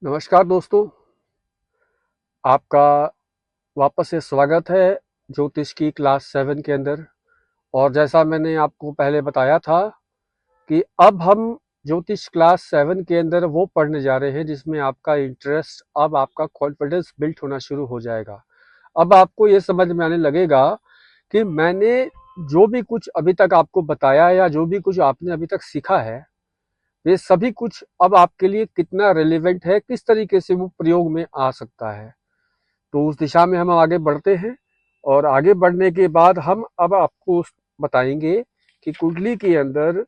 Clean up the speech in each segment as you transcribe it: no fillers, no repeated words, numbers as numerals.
नमस्कार दोस्तों, आपका वापस से स्वागत है ज्योतिष की क्लास 7 के अंदर। और जैसा मैंने आपको पहले बताया था कि अब हम ज्योतिष क्लास 7 के अंदर वो पढ़ने जा रहे हैं जिसमें आपका इंटरेस्ट, अब आपका कॉन्फिडेंस बिल्ड होना शुरू हो जाएगा। अब आपको ये समझ में आने लगेगा कि मैंने जो भी कुछ अभी तक आपको बताया या जो भी कुछ आपने अभी तक सीखा है, ये सभी कुछ अब आपके लिए कितना रेलेवेंट है, किस तरीके से वो प्रयोग में आ सकता है। तो उस दिशा में हम आगे बढ़ते हैं। और आगे बढ़ने के बाद हम अब आपको बताएंगे कि कुंडली के अंदर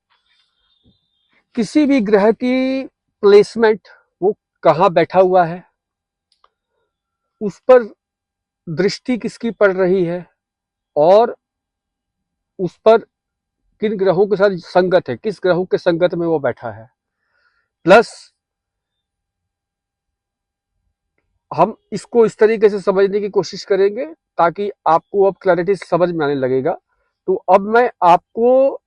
किसी भी ग्रह की प्लेसमेंट, वो कहाँ बैठा हुआ है, उस पर दृष्टि किसकी पड़ रही है, और उस पर किन ग्रहों के साथ संगत है, किस ग्रहों के संगत में वो बैठा है। प्लस हम इसको इस तरीके से समझने की कोशिश करेंगे ताकि आपको अब क्लैरिटी समझ में आने लगेगा। तो अब मैं आपको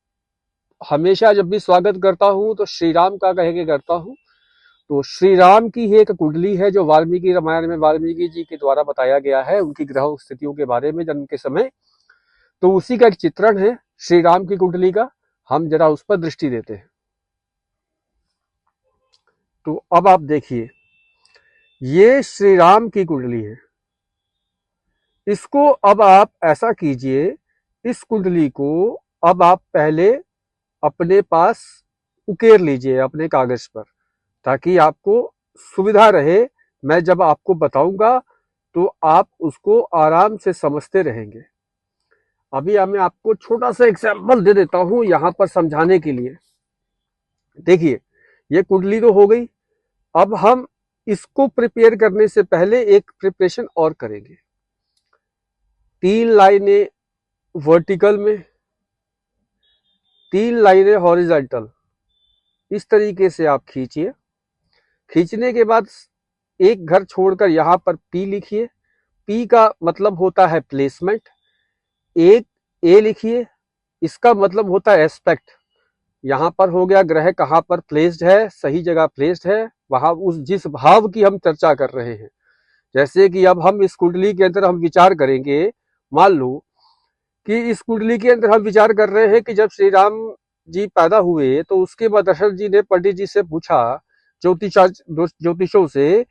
हमेशा जब भी स्वागत करता हूं तो श्री राम का कह के करता हूं। तो श्री राम की ही एक कुंडली है जो वाल्मीकि रामायण में वाल्मीकि जी के द्वारा बताया गया है, उनकी ग्रह स्थितियों के बारे में जन्म के समय। तो उसी का एक चित्रण है श्री राम की कुंडली का। हम जरा उस पर दृष्टि देते हैं। तो अब आप देखिए, ये श्री राम की कुंडली है। इसको अब आप ऐसा कीजिए, इस कुंडली को अब आप पहले अपने पास उकेर लीजिए अपने कागज पर, ताकि आपको सुविधा रहे। मैं जब आपको बताऊंगा तो आप उसको आराम से समझते रहेंगे। अभी मैं आपको छोटा सा एग्जाम्पल दे देता हूं यहां पर समझाने के लिए। देखिए, ये कुंडली तो हो गई। अब हम इसको प्रिपेयर करने से पहले एक प्रिपरेशन और करेंगे। 3 लाइनें वर्टिकल में, 3 लाइनें हॉरिजॉन्टल, इस तरीके से आप खींचिए। खींचने के बाद एक घर छोड़कर यहां पर पी लिखिए। पी का मतलब होता है प्लेसमेंट। एक ए लिखिए, इसका मतलब होता है एस्पेक्ट। यहां पर हो गया ग्रह कहां पर प्लेस्ड है, सही जगह प्लेस्ड है, वहां उस जिस भाव की हम चर्चा कर रहे हैं। जैसे कि अब हम इस कुंडली के अंदर हम विचार करेंगे। मान लो कि इस कुंडली के अंदर हम विचार कर रहे हैं कि जब श्री राम जी पैदा हुए तो उसके बाद दशरथ जी ने पंडित जी से पूछा, ज्योतिषों से,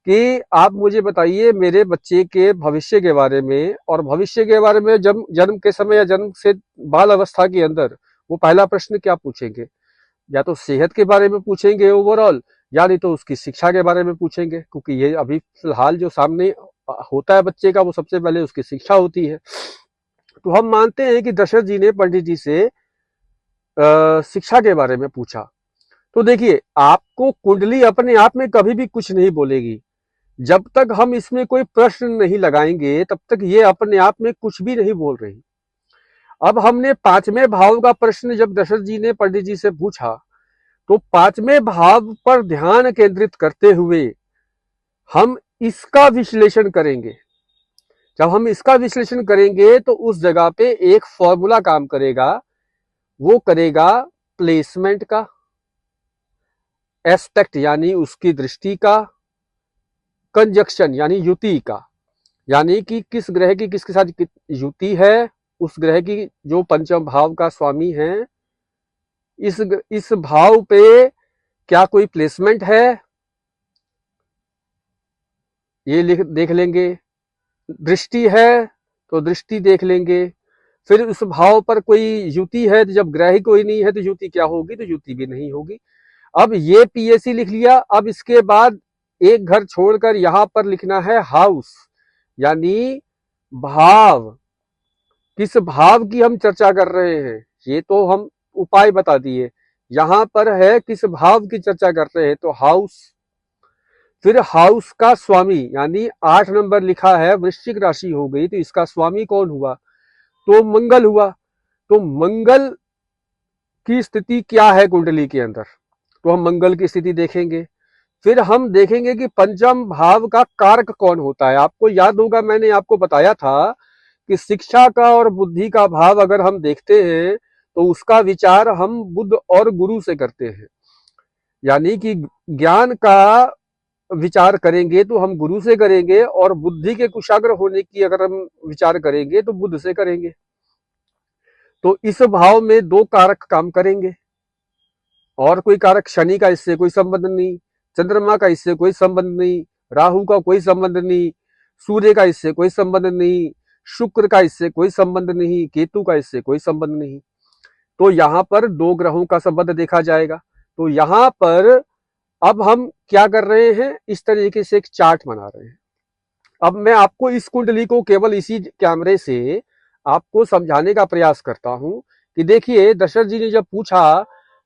कि आप मुझे बताइए मेरे बच्चे के भविष्य के बारे में। और भविष्य के बारे में जन्म के समय या जन्म से बाल अवस्था के अंदर वो पहला प्रश्न क्या पूछेंगे? या तो सेहत के बारे में पूछेंगे ओवरऑल, या नहीं तो उसकी शिक्षा के बारे में पूछेंगे, क्योंकि ये अभी फिलहाल जो सामने होता है बच्चे का, वो सबसे पहले उसकी शिक्षा होती है। तो हम मानते हैं कि दशरथ जी ने पंडित जी से शिक्षा के बारे में पूछा। तो देखिए, आपको कुंडली अपने आप में कभी भी कुछ नहीं बोलेगी। जब तक हम इसमें कोई प्रश्न नहीं लगाएंगे तब तक ये अपने आप में कुछ भी नहीं बोल रही। अब हमने 5वें भाव का प्रश्न जब दशरथ जी ने पंडित जी से पूछा, तो 5वें भाव पर ध्यान केंद्रित करते हुए हम इसका विश्लेषण करेंगे। जब हम इसका विश्लेषण करेंगे तो उस जगह पे एक फॉर्मूला काम करेगा। वो करेगा प्लेसमेंट का, एस्पेक्ट यानी उसकी दृष्टि का, कंजक्शन यानी युति का, यानी कि किस ग्रह की किसके साथ युति है, उस ग्रह की जो पंचम भाव का स्वामी है, इस भाव पे क्या कोई प्लेसमेंट है, ये देख लेंगे। दृष्टि है तो दृष्टि देख लेंगे। फिर उस भाव पर कोई युति है, तो जब ग्रह ही कोई नहीं है तो युति क्या होगी? तो युति भी नहीं होगी। अब ये पीएसी लिख लिया। अब इसके बाद एक घर छोड़कर यहां पर लिखना है हाउस, यानी भाव। किस भाव की हम चर्चा कर रहे हैं ये तो हम उपाय बता दिए। यहां पर है किस भाव की चर्चा कर रहे हैं, तो हाउस। फिर हाउस का स्वामी, यानी 8 नंबर लिखा है, वृश्चिक राशि हो गई, तो इसका स्वामी कौन हुआ? तो मंगल हुआ। तो मंगल की स्थिति क्या है कुंडली के अंदर? तो हम मंगल की स्थिति देखेंगे। फिर हम देखेंगे कि पंचम भाव का कारक कौन होता है। आपको याद होगा, मैंने आपको बताया था कि शिक्षा का और बुद्धि का भाव अगर हम देखते हैं तो उसका विचार हम बुध और गुरु से करते हैं। यानी कि ज्ञान का विचार करेंगे तो हम गुरु से करेंगे, और बुद्धि के कुशाग्र होने की अगर हम विचार करेंगे तो बुध से करेंगे। तो इस भाव में दो कारक काम करेंगे, और कोई कारक, शनि का इससे कोई संबंध नहीं, चंद्रमा का इससे कोई संबंध नहीं, राहु का कोई संबंध नहीं, सूर्य का इससे कोई संबंध नहीं, शुक्र का इससे कोई संबंध नहीं, केतु का इससे कोई संबंध नहीं। तो यहां पर दो ग्रहों का संबंध देखा जाएगा। तो यहां पर अब हम क्या कर रहे हैं, इस तरीके से एक चार्ट बना रहे हैं। अब मैं आपको इस कुंडली को केवल इसी कैमरे से आपको समझाने का प्रयास करता हूं कि देखिए, दशरथ जी ने जब पूछा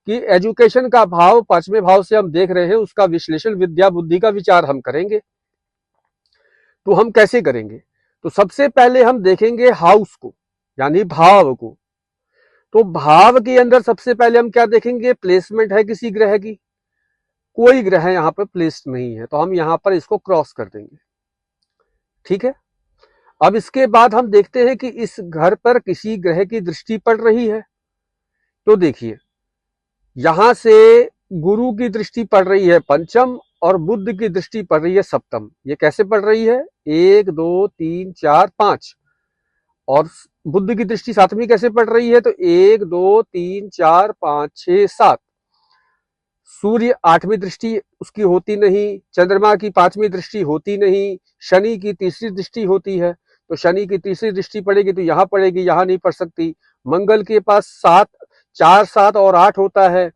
कि एजुकेशन का भाव 5वें भाव से हम देख रहे हैं, उसका विश्लेषण विद्या बुद्धि का विचार हम करेंगे। तो हम कैसे करेंगे? तो सबसे पहले हम देखेंगे हाउस को, यानी भाव को। तो भाव के अंदर सबसे पहले हम क्या देखेंगे? प्लेसमेंट है किसी ग्रह की, कोई ग्रह यहां पर प्लेस्ड नहीं है, तो हम यहां पर इसको क्रॉस कर देंगे। ठीक है। अब इसके बाद हम देखते हैं कि इस घर पर किसी ग्रह की दृष्टि पड़ रही है। तो देखिए, यहां से गुरु की दृष्टि पड़ रही है पंचम, और बुध की दृष्टि पड़ रही है सप्तम। ये कैसे पड़ रही है? 1 2 3 4 5, और बुध की दृष्टि सातवीं कैसे पड़ रही है? तो 1 2 3 4 5 6 7। सूर्य 8वीं दृष्टि उसकी होती नहीं, चंद्रमा की 5वीं दृष्टि होती नहीं, शनि की तीसरी दृष्टि होती है। तो शनि की तीसरी दृष्टि पड़ेगी तो यहां पड़ेगी, यहां नहीं पड़ सकती। मंगल के पास 7, 4 7 और 8 होता है,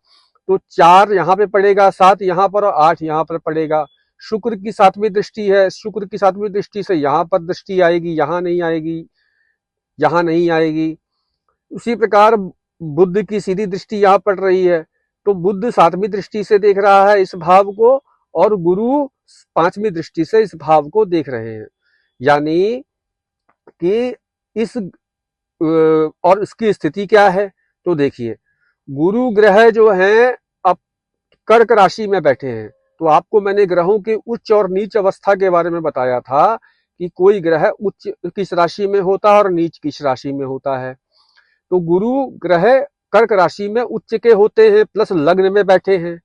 तो 4 यहां पे पड़ेगा, 7 यहां पर और 8 यहां पर पड़ेगा। शुक्र की 7वीं दृष्टि है, शुक्र की 7वीं दृष्टि से यहां पर दृष्टि आएगी, यहां नहीं आएगी, यहां नहीं आएगी। उसी प्रकार बुध की सीधी दृष्टि यहां पड़ रही है, तो बुध 7वीं दृष्टि से देख रहा है इस भाव को, और गुरु 5वीं दृष्टि से इस भाव को देख रहे हैं। यानी कि इस और इसकी स्थिति क्या है? तो देखिए, गुरु ग्रह जो है अब कर्क राशि में बैठे हैं। तो आपको मैंने ग्रहों के उच्च और नीच अवस्था के बारे में बताया था कि कोई ग्रह उच्च किस राशि में होता है और नीच किस राशि में होता है। तो गुरु ग्रह कर्क राशि में उच्च के होते हैं, प्लस लग्न में बैठे हैं,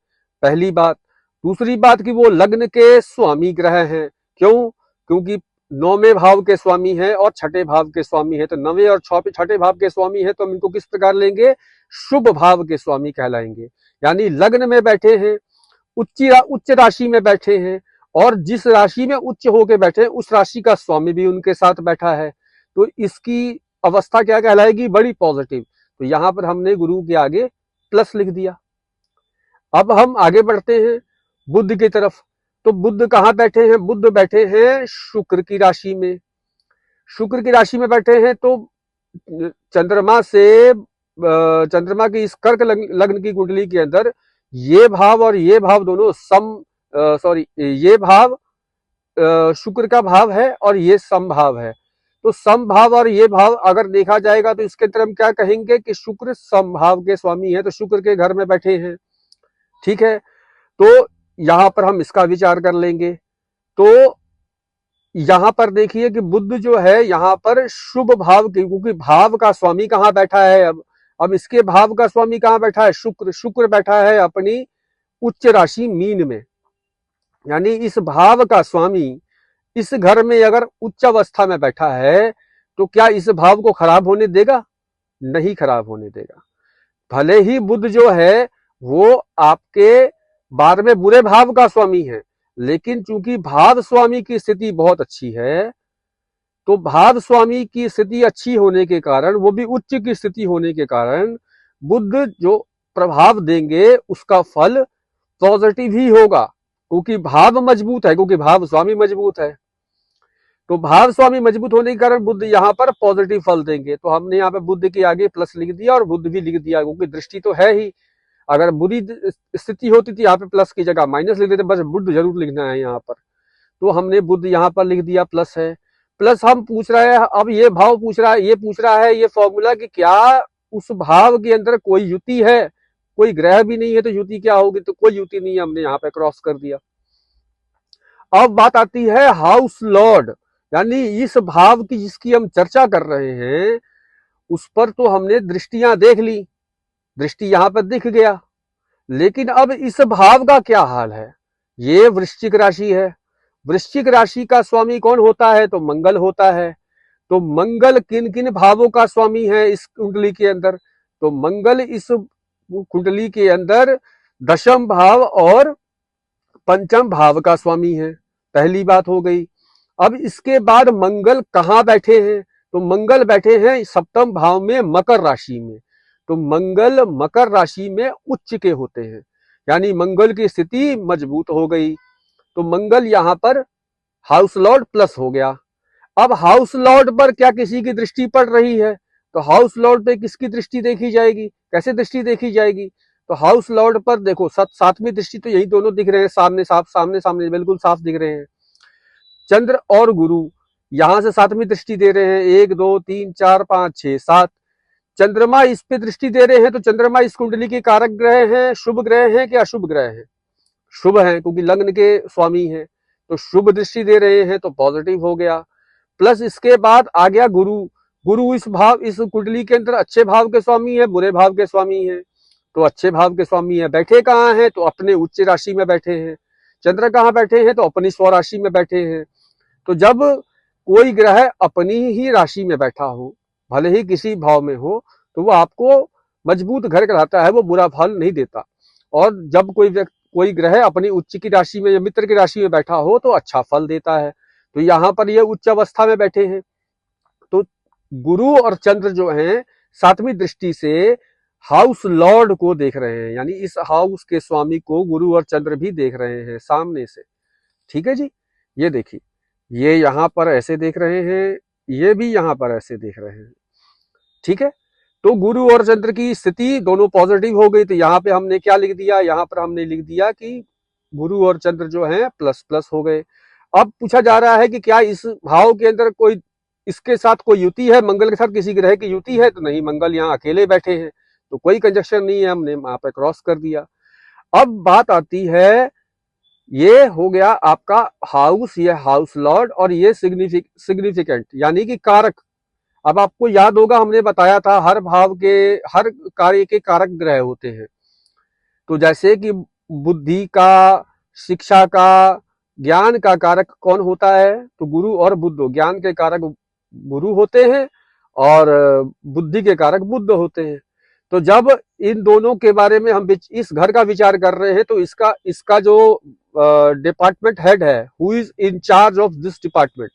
पहली बात। दूसरी बात कि वो लग्न के स्वामी ग्रह हैं। क्यों? क्योंकि 9वें भाव के स्वामी हैं और 6ठे भाव के स्वामी हैं। तो 9वें और 6ठे भाव के स्वामी हैं, तो हम इनको किस प्रकार लेंगे? शुभ भाव के स्वामी कहलाएंगे। यानी लग्न में बैठे हैं, उच्च राशि में बैठे हैं, और जिस राशि में उच्च होके बैठे हैं उस राशि का स्वामी भी उनके साथ बैठा है। तो इसकी अवस्था क्या कहलाएगी? बड़ी पॉजिटिव। तो यहां पर हमने गुरु के आगे प्लस लिख दिया। अब हम आगे बढ़ते हैं बुध की तरफ। तो बुध कहां बैठे हैं? बुध बैठे हैं शुक्र की राशि में। शुक्र की राशि में बैठे हैं, तो चंद्रमा की इस कर्क लग्न की कुंडली के अंदर ये भाव और ये भाव दोनों ये भाव शुक्र का भाव है और ये समभाव है। तो समभाव और ये भाव अगर देखा जाएगा तो इसके अंदर हम क्या कहेंगे कि शुक्र समभाव के स्वामी है, तो शुक्र के घर में बैठे हैं। ठीक है। तो यहां पर हम इसका विचार कर लेंगे। तो यहां पर देखिए कि बुध जो है यहां पर शुभ भाव की, क्योंकि भाव का स्वामी कहां बैठा है? अब इसके भाव का स्वामी कहां बैठा है? शुक्र। शुक्र बैठा है अपनी उच्च राशि मीन में। यानी इस भाव का स्वामी इस घर में अगर उच्च अवस्था में बैठा है तो क्या इस भाव को खराब होने देगा? नहीं खराब होने देगा। भले ही बुध जो है वो आपके 12वें बुरे भाव का स्वामी है, लेकिन चूंकि भाव स्वामी की स्थिति बहुत अच्छी है, तो भाव स्वामी की स्थिति अच्छी होने के कारण, वो भी उच्च की स्थिति होने के कारण, बुध जो प्रभाव देंगे उसका फल पॉजिटिव ही होगा, क्योंकि भाव मजबूत है, क्योंकि भाव स्वामी मजबूत है। तो भाव स्वामी मजबूत होने के कारण बुध यहाँ पर पॉजिटिव फल देंगे। तो हमने यहाँ पे बुध के आगे प्लस लिख दिया और बुध भी लिख दिया, क्योंकि दृष्टि तो है ही। अगर बुरी स्थिति होती थी यहाँ पे प्लस की जगह माइनस लिख देते, बस बुध जरूर लिखना है यहाँ पर। तो हमने बुध यहाँ पर लिख दिया, प्लस है। प्लस हम पूछ रहे हैं, अब ये भाव पूछ रहा है, ये पूछ रहा है ये फॉर्मूला कि क्या उस भाव के अंदर कोई युति है? कोई ग्रह भी नहीं है तो युति क्या होगी? तो कोई युति नहीं है, हमने यहाँ पे क्रॉस कर दिया। अब बात आती है हाउस लॉर्ड, यानी इस भाव की जिसकी हम चर्चा कर रहे हैं उस पर तो हमने दृष्टियां देख ली, दृष्टि यहां पर दिख गया, लेकिन अब इस भाव का क्या हाल है? ये वृश्चिक राशि है। वृश्चिक राशि का स्वामी कौन होता है? तो मंगल होता है। तो मंगल किन किन भावों का स्वामी है इस कुंडली के अंदर? तो मंगल इस कुंडली के अंदर दशम भाव और पंचम भाव का स्वामी है। पहली बात हो गई। अब इसके बाद मंगल कहाँ बैठे हैं? तो मंगल बैठे हैं सप्तम भाव में, मकर राशि में। तो मंगल मकर राशि में उच्च के होते हैं, यानी मंगल की स्थिति मजबूत हो गई। तो मंगल यहां पर हाउस लॉर्ड प्लस हो गया। अब हाउस लॉर्ड पर क्या किसी की दृष्टि पड़ रही है? तो हाउस लॉर्ड पे किसकी दृष्टि देखी जाएगी? कैसे दृष्टि देखी जाएगी? तो हाउस लॉर्ड पर देखो सातवीं दृष्टि तो यही दोनों दिख रहे हैं, सामने सामने बिल्कुल साफ दिख रहे हैं। चंद्र और गुरु यहां से सातवीं दृष्टि दे रहे हैं, 1 2 3 4 5 6 7। चंद्रमा इस पे दृष्टि दे रहे हैं। तो चंद्रमा इस कुंडली के कारक ग्रह हैं, शुभ ग्रह हैं कि अशुभ ग्रह हैं? शुभ हैं, क्योंकि लग्न के स्वामी हैं। तो शुभ दृष्टि दे रहे हैं, तो पॉजिटिव हो गया। प्लस इसके बाद आ गया गुरु। गुरु इस कुंडली के अंदर अच्छे भाव के स्वामी है, बुरे भाव के स्वामी है। तो अच्छे भाव के स्वामी है, बैठे कहाँ हैं? तो अपने उच्च राशि में बैठे हैं। चंद्र कहाँ बैठे हैं? तो अपनी स्वराशि में बैठे हैं। तो जब कोई ग्रह अपनी ही राशि में बैठा हो, भले ही किसी भाव में हो, तो वो आपको मजबूत घर कराता है, वो बुरा फल नहीं देता। और जब कोई ग्रह अपनी उच्च की राशि में या मित्र की राशि में बैठा हो तो अच्छा फल देता है। तो यहाँ पर ये उच्च अवस्था में बैठे हैं। तो गुरु और चंद्र जो हैं सातवीं दृष्टि से हाउस लॉर्ड को देख रहे हैं, यानी इस हाउस के स्वामी को गुरु और चंद्र भी देख रहे हैं सामने से। ठीक है जी। ये देखिए, ये यहां पर ऐसे देख रहे हैं, ये भी यहां पर ऐसे देख रहे हैं। ठीक है। तो गुरु और चंद्र की स्थिति दोनों पॉजिटिव हो गई। तो यहाँ पे हमने क्या लिख दिया? यहाँ पर हमने लिख दिया कि गुरु और चंद्र जो हैं प्लस प्लस हो गए। अब पूछा जा रहा है कि क्या इस भाव के अंदर कोई इसके साथ कोई युति है, मंगल के साथ किसी ग्रह की युति है? तो नहीं, मंगल यहाँ अकेले बैठे हैं, तो कोई कंजक्शन नहीं है, हमने वहां पर क्रॉस कर दिया। अब बात आती है, ये हो गया आपका हाउस, ये हाउस लॉर्ड, और ये सिग्निफिकेंट यानी कि कारक। अब आपको याद होगा हमने बताया था हर भाव के हर कार्य के कारक ग्रह होते हैं। तो जैसे कि बुद्धि का, शिक्षा का, ज्ञान का कारक कौन होता है? तो गुरु और बुध। ज्ञान के कारक गुरु होते हैं और बुद्धि के कारक बुध होते हैं। तो जब इन दोनों के बारे में हम इस घर का विचार कर रहे हैं, तो इसका जो डिपार्टमेंट हेड है, who is in charge of this department,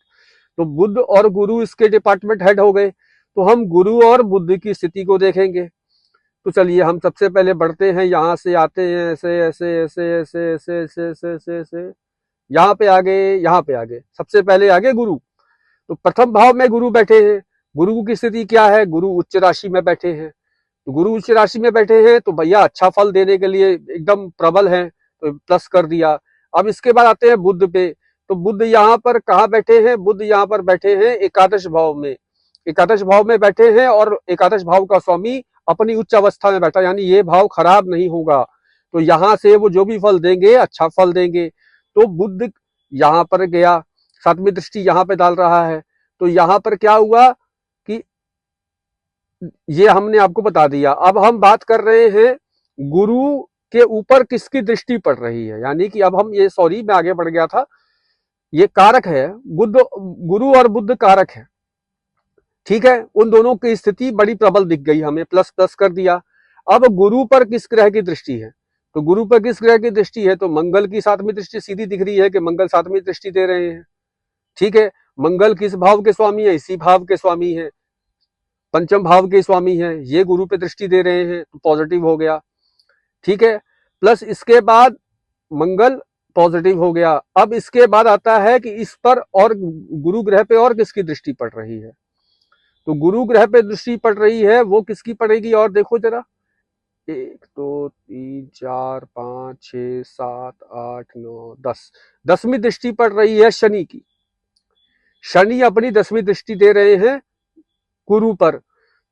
तो बुध और गुरु इसके डिपार्टमेंट हेड हो गए। तो हम गुरु और बुध की स्थिति को देखेंगे। तो चलिए हम सबसे पहले बढ़ते हैं, यहां से आते हैं ऐसे ऐसे ऐसे ऐसे ऐसे ऐसे ऐसे ऐसे ऐसे, यहाँ पे आ गए, यहाँ पे आ गए। सबसे पहले आगे गुरु। तो प्रथम भाव में गुरु बैठे हैं। गुरु की स्थिति क्या है? गुरु उच्च राशि में बैठे हैं। तो गुरु उच्च राशि में बैठे हैं तो भैया अच्छा फल देने के लिए एकदम प्रबल है, तो प्लस कर दिया। अब इसके बाद आते हैं बुध पे। तो बुध यहाँ पर कहाँ बैठे हैं? बुध यहाँ पर बैठे हैं एकादश भाव में। एकादश भाव में बैठे हैं और एकादश भाव का स्वामी अपनी उच्च अवस्था में बैठा, यानी ये भाव खराब नहीं होगा। तो यहां से वो जो भी फल देंगे अच्छा फल देंगे। तो बुध यहां पर गया, सातवीं दृष्टि यहां पे डाल रहा है। तो यहां पर क्या हुआ कि ये हमने आपको बता दिया। अब हम बात कर रहे हैं गुरु के ऊपर किसकी दृष्टि पड़ रही है, यानी कि अब हम ये, सॉरी मैं आगे बढ़ गया था, ये कारक है, बुध, गुरु और बुध कारक है। ठीक है, उन दोनों की स्थिति बड़ी प्रबल दिख गई हमें, प्लस प्लस कर दिया। अब गुरु पर किस ग्रह की दृष्टि है? तो गुरु पर किस ग्रह की दृष्टि है? तो मंगल की सातवीं दृष्टि सीधी दिख रही है कि मंगल सातवीं दृष्टि दे रहे हैं। ठीक है, मंगल किस भाव के स्वामी है? इसी भाव के स्वामी है, पंचम भाव के स्वामी है, ये गुरु पे दृष्टि दे रहे हैं, तो पॉजिटिव हो गया। ठीक है, प्लस इसके बाद मंगल पॉजिटिव हो गया। अब इसके बाद आता है कि इस पर और गुरु ग्रह पे और किसकी दृष्टि पड़ रही है? तो गुरु ग्रह पे दृष्टि पड़ रही है, वो किसकी पड़ेगी? और देखो जरा, 1 2 3 4 5 6 7 8 9 10, 10वीं दृष्टि पड़ रही है शनि की। शनि अपनी 10वीं दृष्टि दे रहे हैं गुरु पर।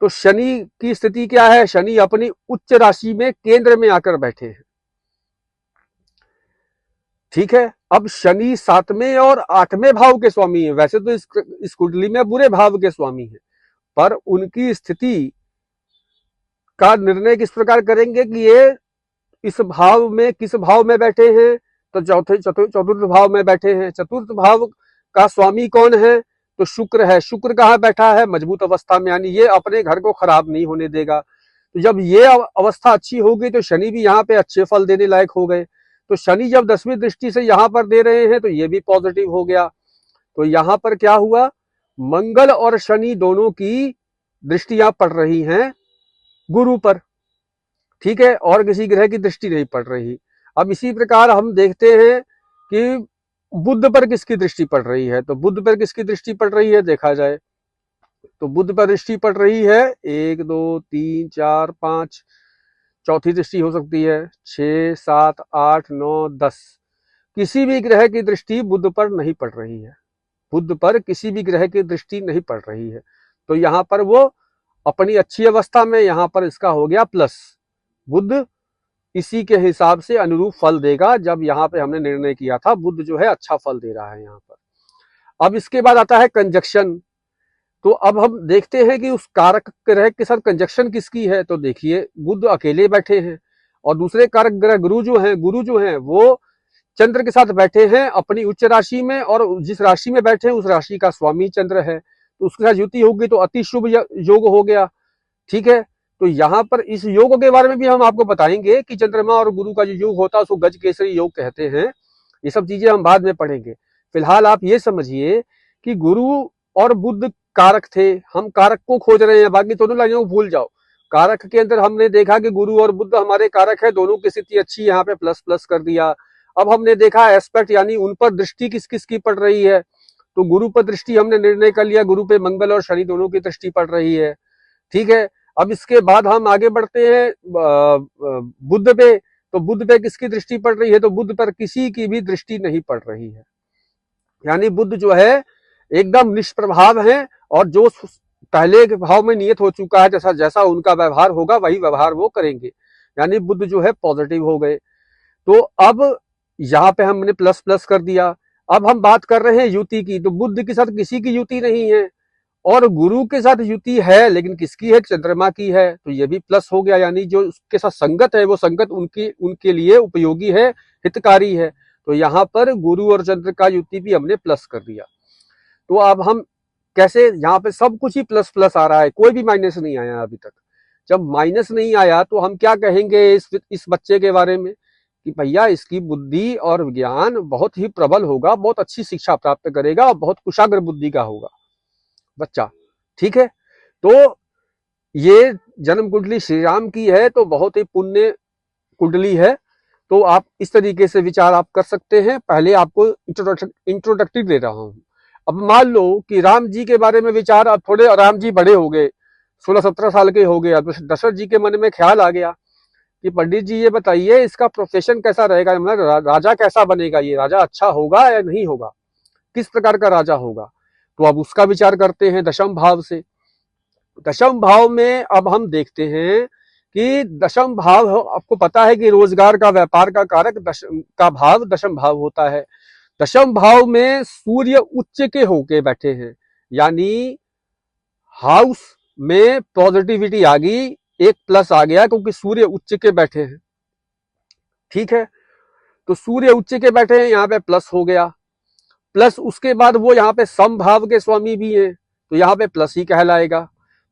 तो शनि की स्थिति क्या है? शनि अपनी उच्च राशि में केंद्र में आकर बैठे हैं। ठीक है, अब शनि 7वें और 8वें भाव के स्वामी है। वैसे तो इस कुंडली में बुरे भाव के स्वामी है, पर उनकी स्थिति का निर्णय किस प्रकार करेंगे कि ये इस भाव में किस भाव में बैठे हैं? तो चतुर्थ भाव में बैठे हैं। चतुर्थ भाव का स्वामी कौन है? तो शुक्र है। शुक्र कहाँ बैठा है? मजबूत अवस्था में, यानी ये अपने घर को खराब नहीं होने देगा। तो जब ये अवस्था अच्छी होगी तो शनि भी यहाँ पे अच्छे फल देने लायक हो गए। तो शनि जब 10वीं दृष्टि से यहाँ पर दे रहे हैं तो ये भी पॉजिटिव हो गया। तो यहाँ पर क्या हुआ? मंगल और शनि दोनों की दृष्टियां पड़ रही हैं गुरु पर, ठीक है, और किसी ग्रह की दृष्टि नहीं पड़ रही। अब इसी प्रकार हम देखते हैं कि बुध पर किसकी दृष्टि पड़ रही है। तो बुध पर किसकी दृष्टि पड़ रही है देखा जाए तो बुध पर दृष्टि पड़ रही है 1 2 3 4 5, चौथी दृष्टि हो सकती है 6 7 8 9 10। किसी भी ग्रह की दृष्टि बुध पर नहीं पड़ रही है। बुध पर किसी भी ग्रह की दृष्टि नहीं पड़ रही है। तो यहाँ पर वो अपनी अच्छी अवस्था में, यहाँ पर इसका हो गया प्लस। बुध इसी के हिसाब से अनुरूप फल देगा। जब यहाँ पे हमने निर्णय किया था बुध जो है अच्छा फल दे रहा है यहाँ पर। अब इसके बाद आता है कंजक्शन। तो अब हम देखते हैं कि उस कारक ग्रह के साथ कंजक्शन किसकी है। तो देखिए बुध अकेले बैठे हैं और दूसरे कारक ग्रह गुरु जो हैं वो चंद्र के साथ बैठे हैं अपनी उच्च राशि में, और जिस राशि में बैठे हैं उस राशि का स्वामी चंद्र है। तो उसके साथ युति होगी तो अति शुभ योग हो गया, ठीक है। तो यहाँ पर इस योग के बारे में भी हम आपको बताएंगे कि चंद्रमा और गुरु का जो योग होता है उसको गज केसरी योग कहते हैं। ये सब चीजें हम बाद में पढ़ेंगे। फिलहाल आप ये समझिए कि गुरु और बुध कारक थे, हम कारक को खोज रहे हैं, बाकी दोनों लाइनों को भूल जाओ। कारक के अंदर हमने देखा कि गुरु और बुध हमारे कारक है, दोनों की स्थिति अच्छी, यहाँ पे प्लस प्लस कर दिया। अब हमने देखा एस्पेक्ट, यानी उन पर दृष्टि किस किस की पड़ रही है। तो गुरु पर दृष्टि हमने निर्णय कर लिया, गुरु पे मंगल और शनि दोनों की दृष्टि पड़ रही है, ठीक है। अब इसके बाद हम आगे बढ़ते हैं बुध पे। तो बुध पे किसकी दृष्टि पड़ रही है? तो बुध पर किसी की भी दृष्टि नहीं पड़ रही है, यानी बुध जो है एकदम निष्प्रभाव है, और जो पहले के भाव में नियत हो चुका है, जैसा जैसा उनका व्यवहार होगा वही व्यवहार वो करेंगे, यानी बुध जो है पॉजिटिव हो गए। तो अब यहाँ पे हमने प्लस प्लस कर दिया। अब हम बात कर रहे हैं युति की। तो बुध के साथ किसी की युति नहीं है, और गुरु के साथ युति है, लेकिन किसकी है? चंद्रमा की है। तो ये भी प्लस हो गया, यानी जो उसके साथ संगत है वो संगत उनके लिए उपयोगी है, हितकारी है। तो यहाँ पर गुरु और चंद्र का युति भी हमने प्लस कर दिया। तो अब हम कैसे, यहाँ पे सब कुछ ही प्लस प्लस आ रहा है, कोई भी माइनस नहीं आया अभी तक। जब माइनस नहीं आया तो हम क्या कहेंगे इस बच्चे के बारे में कि भैया इसकी बुद्धि और ज्ञान बहुत ही प्रबल होगा, बहुत अच्छी शिक्षा प्राप्त करेगा और बहुत कुशाग्र बुद्धि का होगा बच्चा, ठीक है। तो ये जन्म कुंडली श्री राम की है, तो बहुत ही पुण्य कुंडली है। तो आप इस तरीके से विचार आप कर सकते हैं। पहले आपको इंट्रोडक्टरी दे रहा हूं। अब मान लो कि राम जी के बारे में विचार, अब थोड़े राम जी बड़े हो गए, 16-17 साल के हो गए। अब दशरथ जी के मन में ख्याल आ गया कि पंडित जी ये बताइए इसका प्रोफेशन कैसा रहेगा, मतलब राजा कैसा बनेगा, ये राजा अच्छा होगा या नहीं होगा, किस प्रकार का राजा होगा। तो अब उसका विचार करते हैं दशम भाव से। दशम भाव में अब हम देखते हैं कि दशम भाव, आपको पता है कि रोजगार का, व्यापार का कारक का भाव दशम भाव होता है। दशम भाव में सूर्य उच्च के होके बैठे हैं, यानी हाउस में पॉजिटिविटी आ गई, एक प्लस आ गया क्योंकि सूर्य उच्च के बैठे हैं, ठीक है। तो सूर्य उच्च के बैठे हैं, यहाँ पे प्लस हो गया। प्लस उसके बाद वो यहाँ पे समभाव के स्वामी भी हैं, तो यहाँ पे प्लस ही कहलाएगा।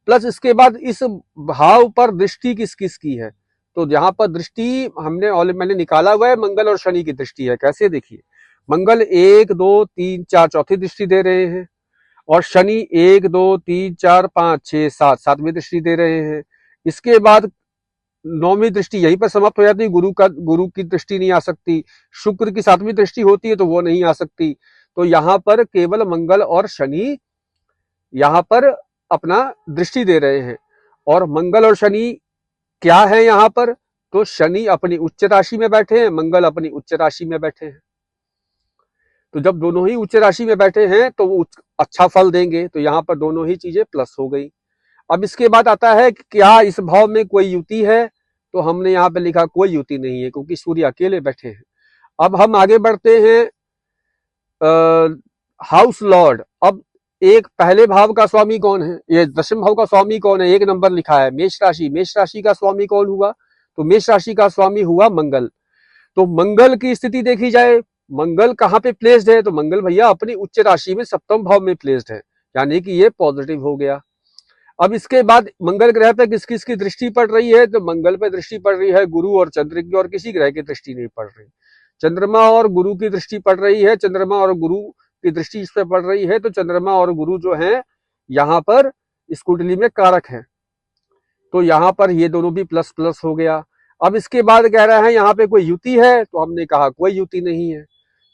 प्लस इसके बाद इस भाव पर दृष्टि किस किस की है? तो यहाँ पर दृष्टि मैंने निकाला हुआ है, मंगल और शनि की दृष्टि है। कैसे देखिए, मंगल 1 2 3 4 चौथी दृष्टि दे रहे हैं, और शनि 1 2 3 4 5 6 7 सातवीं दृष्टि दे रहे हैं। इसके बाद 9वीं दृष्टि यहीं पर समाप्त हो जाती है, गुरु की दृष्टि नहीं आ सकती। शुक्र की 7वीं दृष्टि होती है तो वो नहीं आ सकती। तो यहाँ पर केवल मंगल और शनि यहाँ पर अपना दृष्टि दे रहे हैं। और मंगल और शनि क्या है यहाँ पर? तो शनि अपनी उच्च राशि में बैठे हैं, मंगल अपनी उच्च राशि में बैठे हैं। तो जब दोनों ही उच्च राशि में बैठे हैं तो वो अच्छा फल देंगे। तो यहाँ पर दोनों ही चीजें प्लस हो गई। अब इसके बाद आता है कि क्या इस भाव में कोई युति है? तो हमने यहाँ पे लिखा कोई युति नहीं है, क्योंकि सूर्य अकेले बैठे हैं। अब हम आगे बढ़ते हैं हाउस लॉर्ड। अब एक पहले भाव का स्वामी कौन है? ये दशम भाव का स्वामी कौन है? 1 नंबर लिखा है मेष राशि। मेष राशि का स्वामी कौन हुआ? तो मेष राशि का स्वामी हुआ मंगल। तो मंगल की स्थिति देखी जाए, मंगल कहाँ पे प्लेस्ड है, तो मंगल भैया अपनी उच्च राशि में सप्तम भाव में प्लेस्ड है, यानी कि ये पॉजिटिव हो गया। अब इसके बाद मंगल ग्रह पे किस किस की दृष्टि पड़ रही है, तो मंगल पे दृष्टि पड़ रही है गुरु और चंद्र की, और किसी ग्रह की दृष्टि नहीं पड़ रही। चंद्रमा और गुरु की दृष्टि पड़ रही है, चंद्रमा और गुरु की दृष्टि इस पे पड़ रही है, तो चंद्रमा और गुरु जो है यहाँ पर इस कुंडली में कारक है, तो यहाँ पर ये दोनों भी प्लस प्लस हो गया। अब इसके बाद कह रहे हैं यहाँ पे कोई युति है, तो हमने कहा कोई युति नहीं है।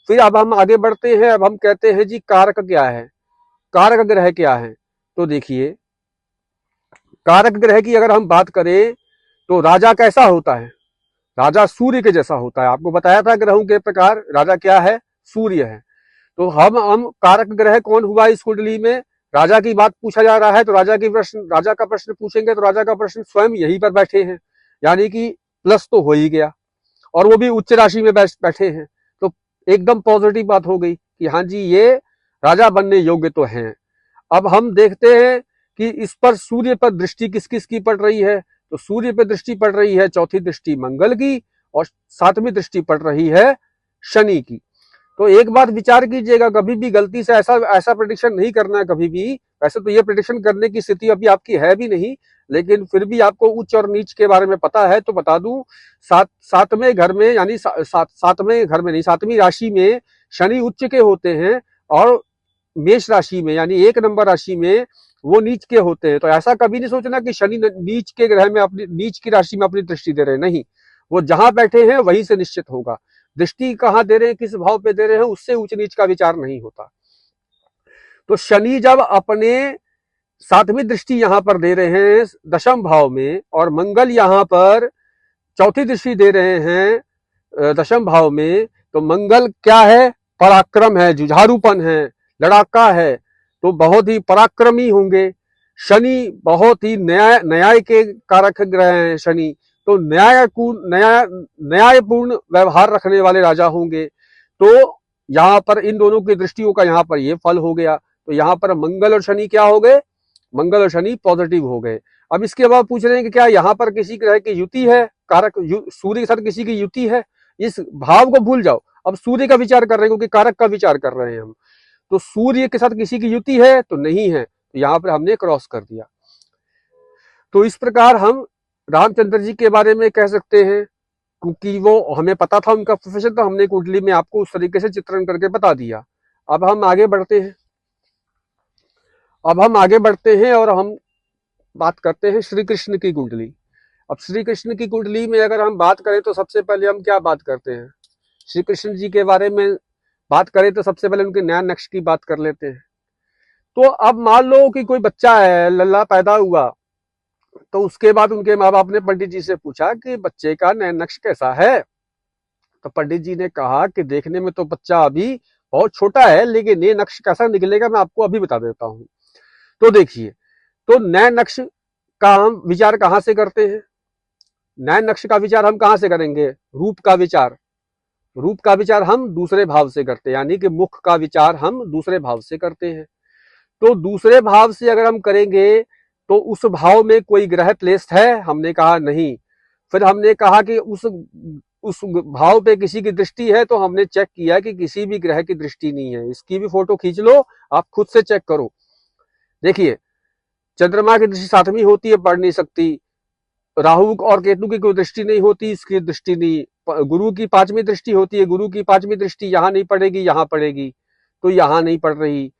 फिर अब हम आगे बढ़ते हैं, अब हम कहते हैं जी कारक क्या है, कारक ग्रह क्या है। तो देखिए कारक ग्रह की अगर हम बात करें तो राजा कैसा होता है, राजा सूर्य के जैसा होता है। आपको बताया था ग्रहों के प्रकार, राजा क्या है, सूर्य है। तो हम कारक ग्रह कौन हुआ इस कुंडली में, राजा की बात पूछा जा रहा है, तो राजा का प्रश्न पूछेंगे तो राजा का प्रश्न स्वयं यहीं पर बैठे हैं, यानी कि प्लस तो हो ही गया, और वो भी उच्च राशि में बैठे हैं, तो एकदम पॉजिटिव बात हो गई कि हाँ जी ये राजा बनने योग्य तो हैं। अब हम देखते हैं कि इस पर सूर्य पर दृष्टि किस किस की पड़ रही है, तो सूर्य पर दृष्टि पड़ रही है चौथी दृष्टि मंगल की, और सातवीं दृष्टि पड़ रही है शनि की। तो एक बात विचार कीजिएगा, कभी भी गलती से ऐसा प्रेडिक्शन नहीं करना है कभी भी। वैसे तो ये प्रेडिक्शन करने की स्थिति अभी आपकी है भी नहीं, लेकिन फिर भी आपको उच्च और नीच के बारे में पता है तो बता दूं। सातवें घर में यानी सातवें घर में नहीं, सातवीं राशि में शनि उच्च के होते हैं, और मेष राशि में यानी 1 नंबर राशि में वो नीच के होते हैं। तो ऐसा कभी नहीं सोचना कि शनि नीच के ग्रह में अपनी नीच की राशि में अपनी दृष्टि दे रहे हैं, नहीं, वो जहां बैठे हैं वहीं से निश्चित होगा। दृष्टि कहां दे रहे हैं, किस भाव पे दे रहे हैं, उससे ऊंच नीच का विचार नहीं होता। तो शनि जब अपने सातवीं दृष्टि यहां पर दे रहे हैं दशम भाव में, और मंगल यहां पर चौथी दृष्टि दे रहे हैं दशम भाव में, तो मंगल क्या है, पराक्रम है, जुझारूपन है, लड़ाका है, तो बहुत ही पराक्रमी होंगे। शनि बहुत ही न्याय के कारक ग्रह हैं शनि, तो न्यायपूर्ण व्यवहार रखने वाले राजा होंगे। तो यहाँ पर इन दोनों की दृष्टियों का यहाँ पर ये फल हो गया। तो यहाँ पर मंगल और शनि क्या हो गए, मंगल और शनि पॉजिटिव हो गए। अब इसके बाद पूछ रहे हैं कि क्या यहाँ पर किसी ग्रह की युति है, कारक सूर्य के साथ किसी की युति है। इस भाव को भूल जाओ, अब सूर्य का विचार कर रहे हैं, क्योंकि कारक का विचार कर रहे हैं हम। तो सूर्य के साथ किसी की युति है तो नहीं है, तो यहाँ पर हमने क्रॉस कर दिया। तो इस प्रकार हम रामचंद्र जी के बारे में कह सकते हैं, क्योंकि वो हमें पता था उनका प्रोफेशन, तो हमने कुंडली में आपको उस तरीके से चित्रण करके बता दिया। अब हम आगे बढ़ते हैं, और हम बात करते हैं श्री कृष्ण की कुंडली। अब श्री कृष्ण की कुंडली में अगर हम बात करें तो सबसे पहले हम क्या बात करते हैं, श्री कृष्ण जी के बारे में बात करें तो सबसे पहले उनके नयन नक्श की बात कर लेते हैं। तो अब मान लो कि कोई बच्चा है, लल्ला पैदा हुआ, तो उसके बाद उनके माँ बाप ने पंडित जी से पूछा कि बच्चे का नयन नक्श कैसा है। तो पंडित जी ने कहा कि देखने में तो बच्चा अभी बहुत छोटा है, लेकिन नयन नक्श कैसा निकलेगा मैं आपको अभी बता देता हूँ। तो देखिए, तो नयन नक्श का हम विचार कहां से करते हैं, नयन नक्श का विचार हम कहां से करेंगे, रूप का विचार हम दूसरे भाव से करते हैं, यानी कि मुख का विचार हम दूसरे भाव से करते हैं। तो दूसरे भाव से अगर हम करेंगे तो उस भाव में कोई ग्रह प्लेस्ड है, हमने कहा नहीं। फिर हमने कहा कि उस भाव पे किसी की दृष्टि है, तो हमने चेक किया कि किसी भी ग्रह की दृष्टि नहीं है। इसकी भी फोटो खींच लो, आप खुद से चेक करो। देखिए, चंद्रमा की दृष्टि सातवीं होती है, पढ़ नहीं सकती। राहु और केतु की कोई दृष्टि नहीं होती, इसकी दृष्टि नहीं। गुरु की पांचवी दृष्टि होती है, गुरु की पांचवी दृष्टि यहाँ नहीं पड़ेगी, यहाँ पड़ेगी, तो यहाँ नहीं पड़ रही।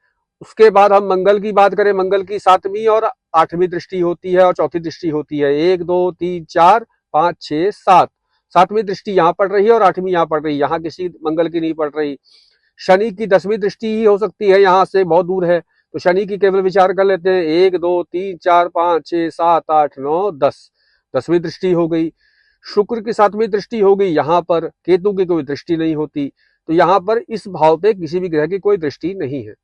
उसके बाद हम मंगल की बात करें, मंगल की सातवीं और आठवीं दृष्टि होती है, और चौथी दृष्टि होती है। 1 2 3 4 5 6 7, सातवीं दृष्टि यहाँ पड़ रही है और आठवीं यहाँ पड़ रही है, यहाँ किसी मंगल की नहीं पड़ रही। शनि की 10वीं दृष्टि ही हो सकती है, यहाँ से बहुत दूर है, तो शनि की केवल विचार कर लेते हैं। 1 2 3 4 5 6 7 8 9 10, 10वीं दृष्टि हो गई। शुक्र की 7वीं दृष्टि हो गई, यहाँ पर केतु की कोई दृष्टि नहीं होती, तो यहाँ पर इस भाव पे किसी भी ग्रह की कोई दृष्टि नहीं है।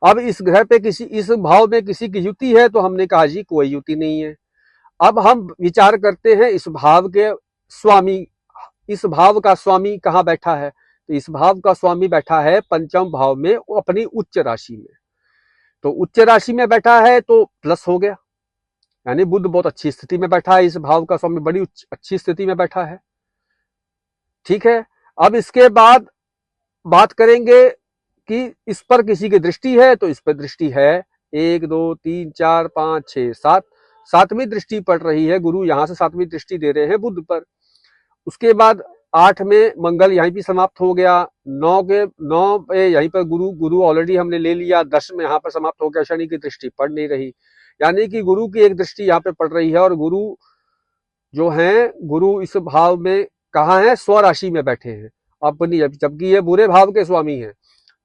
अब इस ग्रह पे इस भाव में किसी की युति है, तो हमने कहा जी कोई युति नहीं है। अब हम विचार करते हैं इस भाव के स्वामी, इस भाव का स्वामी कहाँ बैठा है, तो इस भाव का स्वामी बैठा है पंचम भाव में, अपनी उच्च राशि में। तो उच्च राशि में बैठा है तो प्लस हो गया, यानी बुध बहुत अच्छी स्थिति में बैठा है, इस भाव का स्वामी बड़ी अच्छी स्थिति में बैठा है। ठीक है। अब इसके बाद बात करेंगे कि इस पर किसी की दृष्टि है तो इस पर दृष्टि है, 1 2 3 4 5 6 7, सातवीं दृष्टि पड़ रही है, गुरु यहां से सातवीं दृष्टि दे रहे हैं बुध पर। उसके बाद 8 में मंगल यहीं भी समाप्त हो गया, 9 पे यहीं पर गुरु गुरु ऑलरेडी हमने ले लिया, 10 में यहाँ पर समाप्त हो गया, शनि की दृष्टि पड़ नहीं रही, यानी कि गुरु की एक दृष्टि यहाँ पे पड़ रही है। और गुरु जो है, गुरु इस भाव में कहाँ है, स्वराशि में बैठे हैं अपनी, जबकि ये बुरे भाव के स्वामी हैं,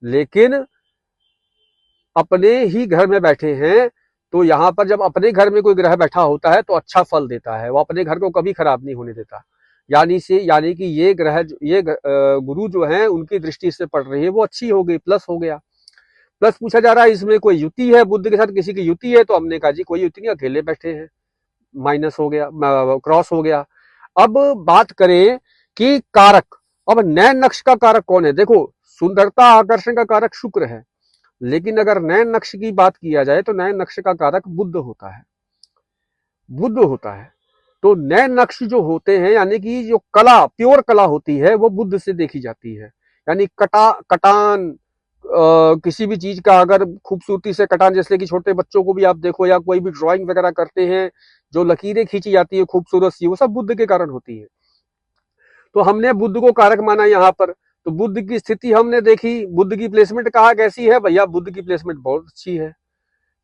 लेकिन अपने ही घर में बैठे हैं। तो यहाँ पर जब अपने घर में कोई ग्रह बैठा होता है तो अच्छा फल देता है, वो अपने घर को कभी खराब नहीं होने देता। यानी कि ये ग्रह, ये गुरु जो है उनकी दृष्टि से पड़ रही है, वो अच्छी हो गई, प्लस हो गया। प्लस पूछा जा रहा है इसमें कोई युति है, बुध के साथ किसी की युति है, तो हमने कहा जी कोई युति नहीं, अकेले बैठे हैं, माइनस हो गया, क्रॉस हो गया। अब बात करें कि कारक, अब नैन नक्श का कारक कौन है? देखो, सुंदरता आकर्षण का कारक शुक्र है, लेकिन अगर नैन नक्श की बात किया जाए तो नैन नक्श का कारक बुध होता है, बुध होता है। तो नैन नक्श जो होते हैं, यानी कि जो कला, प्योर कला होती है, वो बुध से देखी जाती है। यानी कटान, किसी भी चीज का अगर खूबसूरती से कटान, जैसे कि छोटे बच्चों को भी आप देखो, या कोई भी ड्राइंग वगैरह करते हैं, जो लकीरें खींची जाती है खूबसूरत सी, वो सब बुध के कारण होती है। तो हमने बुध को कारक माना यहाँ पर। तो बुध की स्थिति हमने देखी, बुध की प्लेसमेंट कहा कैसी है भैया, बुध की प्लेसमेंट बहुत अच्छी है।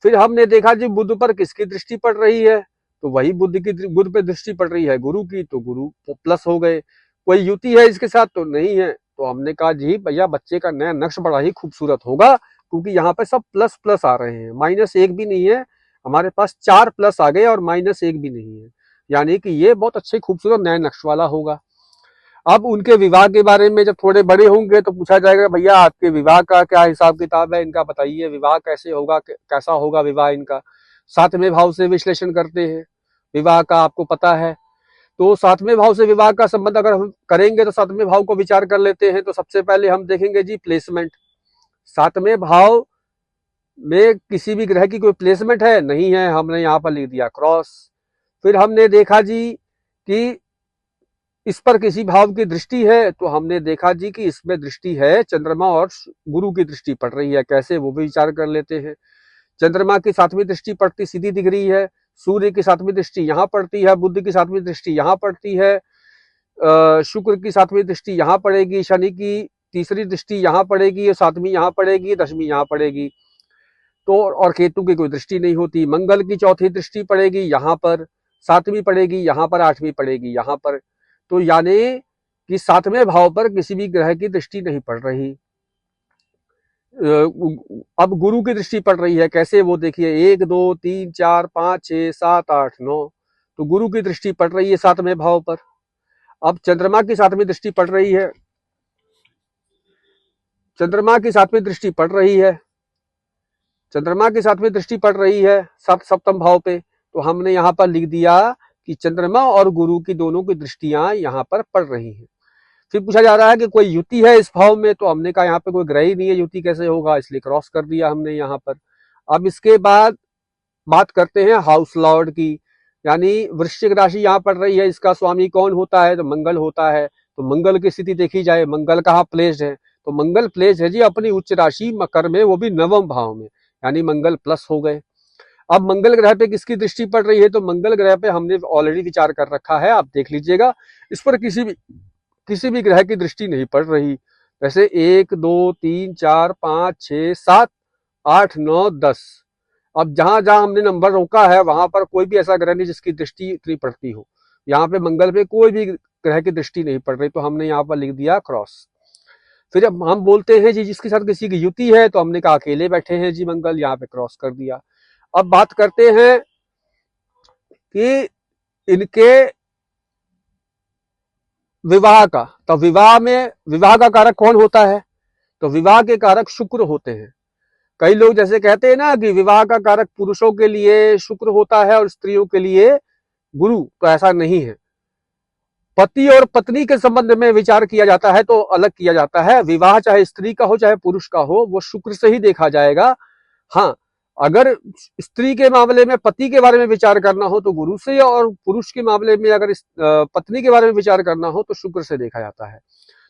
फिर हमने देखा जी बुध पर किसकी दृष्टि पड़ रही है, तो वही बुध पे दृष्टि पड़ रही है गुरु की, तो गुरु प्लस हो गए। कोई युति है इसके साथ तो नहीं है, तो हमने कहा जी भैया बच्चे का नया नक्श बड़ा ही खूबसूरत होगा, क्योंकि यहाँ पे सब प्लस प्लस आ रहे हैं, माइनस एक भी नहीं है, हमारे पास 4 प्लस आ गए और माइनस एक भी नहीं है, यानी कि ये बहुत अच्छे खूबसूरत नया नक्श वाला होगा। अब उनके विवाह के बारे में जब थोड़े बड़े होंगे तो पूछा जाएगा भैया आपके विवाह का क्या हिसाब किताब है, इनका बताइए, विवाह कैसे होगा, कैसा होगा विवाह इनका। सातवें भाव से विश्लेषण करते हैं विवाह का, आपको पता है। तो सातवें भाव से विवाह का संबंध अगर हम करेंगे तो सातवें भाव को विचार कर लेते हैं। तो सबसे पहले हम देखेंगे जी प्लेसमेंट, सातवें भाव में किसी भी ग्रह की कोई प्लेसमेंट है, नहीं है, हमने यहाँ पर लिख दिया क्रॉस। फिर हमने देखा जी कि इस पर किसी भाव की दृष्टि है, तो हमने देखा जी कि इसमें दृष्टि है, चंद्रमा और गुरु की दृष्टि पड़ रही है, कैसे वो भी विचार कर लेते हैं। चंद्रमा की सातवीं दृष्टि पड़ती सीधी दिख रही है, सूर्य की सातवीं दृष्टि यहाँ पड़ती है, बुध की सातवीं दृष्टि यहाँ पड़ती है, शुक्र की सातवीं दृष्टि यहाँ पड़ेगी, शनि की तीसरी दृष्टि यहाँ पड़ेगी, सातवीं यहाँ पड़ेगी, दसवीं यहाँ पड़ेगी। तो और केतु की कोई दृष्टि नहीं होती। मंगल की चौथी दृष्टि पड़ेगी यहाँ पर, सातवीं पड़ेगी यहाँ पर, आठवीं पड़ेगी यहाँ पर। तो यानी कि सातवें भाव पर किसी भी ग्रह की दृष्टि नहीं पड़ रही। अब गुरु की दृष्टि पड़ रही है, कैसे वो देखिए, 1 2 3 4 5 6 7 8 9, तो गुरु की दृष्टि पड़ रही है सातवें भाव पर। अब चंद्रमा की सातवीं दृष्टि पड़ रही है, चंद्रमा की सातवीं दृष्टि पड़ रही है, चंद्रमा की सातवीं दृष्टि पड़ रही है सप्तम भाव पे। तो हमने यहाँ पर लिख दिया कि चंद्रमा और गुरु की दोनों की दृष्टियां यहाँ पर पड़ रही हैं। फिर पूछा जा रहा है कि कोई युति है इस भाव में, तो हमने कहा यहाँ पे कोई ग्रह ही नहीं है, युति कैसे होगा, इसलिए क्रॉस कर दिया हमने यहाँ पर। अब इसके बाद बात करते हैं हाउस लॉर्ड की, यानी वृश्चिक राशि यहाँ पड़ रही है, इसका स्वामी कौन होता है, तो मंगल होता है। तो मंगल की स्थिति देखी जाए, मंगल कहाँ प्लेस्ड है, तो मंगल प्लेस है जी अपनी उच्च राशि मकर में, वो भी नवम भाव में, यानी मंगल प्लस हो गए। अब मंगल ग्रह पे किसकी दृष्टि पड़ रही है, तो मंगल ग्रह पे हमने ऑलरेडी विचार कर रखा है, आप देख लीजिएगा, इस पर किसी भी ग्रह की दृष्टि नहीं पड़ रही। वैसे 1 2 3 4 5 6 7 8 9 10, अब जहां जहां हमने नंबर रोका है वहां पर कोई भी ऐसा ग्रह नहीं जिसकी दृष्टि इतनी पड़ती हो। यहाँ पे मंगल पे कोई भी ग्रह की दृष्टि नहीं पड़ रही, तो हमने यहाँ पर लिख दिया क्रॉस। फिर अब हम बोलते हैं जी जिसके साथ किसी की युति है, तो हमने कहा अकेले बैठे हैं जी मंगल, यहाँ पे क्रॉस कर दिया। अब बात करते हैं कि इनके विवाह का, तो विवाह का कारक कौन होता है, तो विवाह के कारक शुक्र होते हैं। कई लोग जैसे कहते हैं ना कि विवाह का कारक पुरुषों के लिए शुक्र होता है और स्त्रियों के लिए गुरु, तो ऐसा नहीं है। पति और पत्नी के संबंध में विचार किया जाता है तो अलग किया जाता है, विवाह चाहे स्त्री का हो चाहे पुरुष का हो, वो शुक्र से ही देखा जाएगा। हाँ, अगर स्त्री के मामले में पति के बारे में विचार करना हो तो गुरु से, और पुरुष के मामले में अगर पत्नी के बारे में विचार करना हो तो शुक्र से देखा जाता है।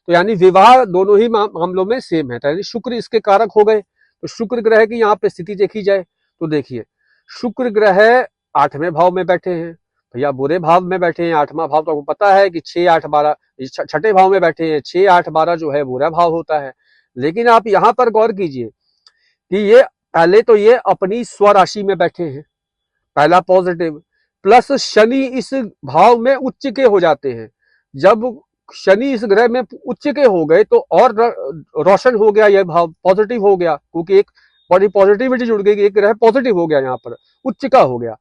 तो यानी विवाह दोनों ही मामलों में सेम है, तो यानी शुक्र इसके कारक हो गए। तो शुक्र ग्रह की यहाँ पे स्थिति देखी जाए तो देखिए, शुक्र ग्रह 8वें भाव में बैठे हैं, भैया बुरे भाव में बैठे हैं। 8वां भाव तो आपको पता है कि 6, 8, 12 छठे भाव में बैठे हैं। 6, 8, 12 जो है बुरा भाव होता है। लेकिन आप यहाँ पर गौर कीजिए कि ये पहले तो ये अपनी स्वराशि में बैठे हैं, पहला पॉजिटिव, प्लस शनि इस भाव में उच्च के हो जाते हैं। जब शनि इस ग्रह में उच्च के हो गए तो और रोशन हो गया, यह भाव पॉजिटिव हो गया, क्योंकि एक बड़ी पॉजिटिविटी जुड़ गई, एक ग्रह पॉजिटिव हो गया, यहाँ पर उच्च का हो गया।